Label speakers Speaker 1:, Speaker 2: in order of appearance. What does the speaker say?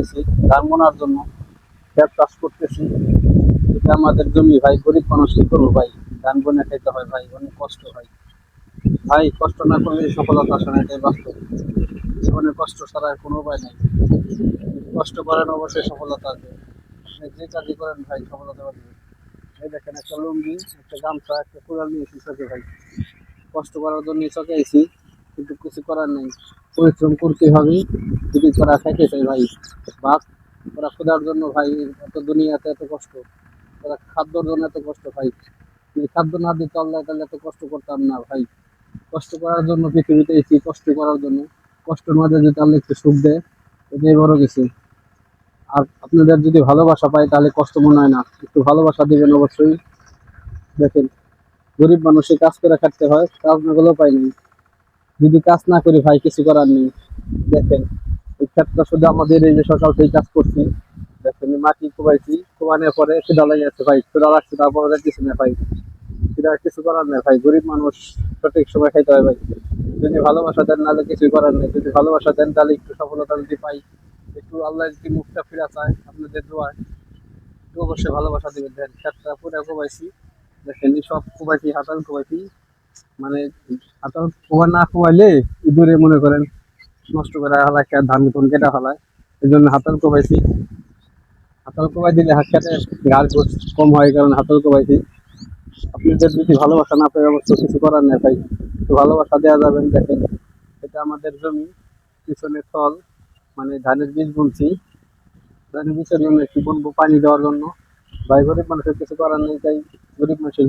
Speaker 1: করতেছি ধান বোনার জন্য, ক্ষেত চাষ করতেছি। এটা আমাদের জমি ভাই, গরিব মানুষ কি করবো ভাই, ধান বনে খাইতে হয় ভাই, অনেক কষ্ট হয় ভাই। কষ্ট না করলে সফলতা আসে না, এটাই বাস্তব। জীবনে কষ্ট ছাড়া আর কোনো উপায় নেই। কষ্ট করেন অবশ্যই সফলতা আসবে। আপনি যে কাজই করেন ভাই, সফলতা আসবে। এই দেখেন, একটা লুঙ্গি, একটা গামছা, একটা কুড়াল নিয়ে এসেছি চকে ভাই। কষ্ট করার জন্য চকে আইছি, কিন্তু কিছু করার নেই। পরিশ্রম করতে হবে যদি করা খাইতে চাই ভাই। বাপ ওরা খোদার জন্য ভাই, এত দুনিয়াতে এত কষ্ট, ওরা খাদ্যর জন্য এত কষ্ট ভাই। যদি খাদ্য না দিত আল্লাহ, তাহলে এত কষ্ট করতাম না ভাই। কষ্ট করার জন্য পৃথিবীতে এসেছি, কষ্ট করার জন্য। কষ্ট না দিয়ে যদি আল্লাহ একটু সুখ দেয়, এটাই বড় কিছু। আর আপনাদের যদি ভালোবাসা পাই, তাহলে কষ্ট মনে হয় না। একটু ভালোবাসা দিবেন অবশ্যই। দেখেন, গরিব মানুষের কাজ করে খাটতে হয়, কাজ না করলেও পাই নাই। যদি কাজ না করি ভাই, কিছু করার নেই। দেখেন, এই ক্ষেতটা শুধু আমাদের, এই যে সকাল থেকে কাজ করছি, দেখেন এই মাটি কোবাইছি, কোবানোর পরে খিদা লেগে গেছে ভাই, খিদা লাগছে, তারপরে কিছু না ভাই। সেটা কিছু করার নেই ভাই, গরিব মানুষ, সঠিক সময় খাইতে হয় ভাই। যদি ভালোবাসা দেন, নাহলে কিছুই করার নেই। যদি ভালোবাসা দেন, তাহলে একটু সফলতা যদি পাই, একটু আল্লাহ যদি মুখটা ফিরা চায় আপনাদের দোয়ায়, একটু অবশ্যই ভালোবাসা দিবেন। দেন ক্ষেতটা পুরো কোবাইছি, দেখেন এই সব কোবাইছি, হাতাল কোবাইছি। মানে হাতাল কোবা না কোবাইলে ইঁদুরে মনে করেন নষ্ট করে হালায়, ধান কোন কেটে হালায়। এই জন্য হাতাল কোবাইছি। হাতাল কোবাই দিলে হাত খেতে ঘাস ঘুষ কম হয়, কারণ হাতাল কোবাইছি। আপনাদের যদি ভালোবাসা না পাই, অবশ্য কিছু করার নেই ভাই, একটু ভালোবাসা দেওয়া যাবেন। দেখেন, এটা আমাদের জমি, পিছনে ফল, মানে ধানের বীজ বুনছি। ধানের বীজের জন্য একটু বুনবো পানি দেওয়ার জন্য ভাই। গরিব মানুষের কিছু করার নেই, তাই গরিব মানুষের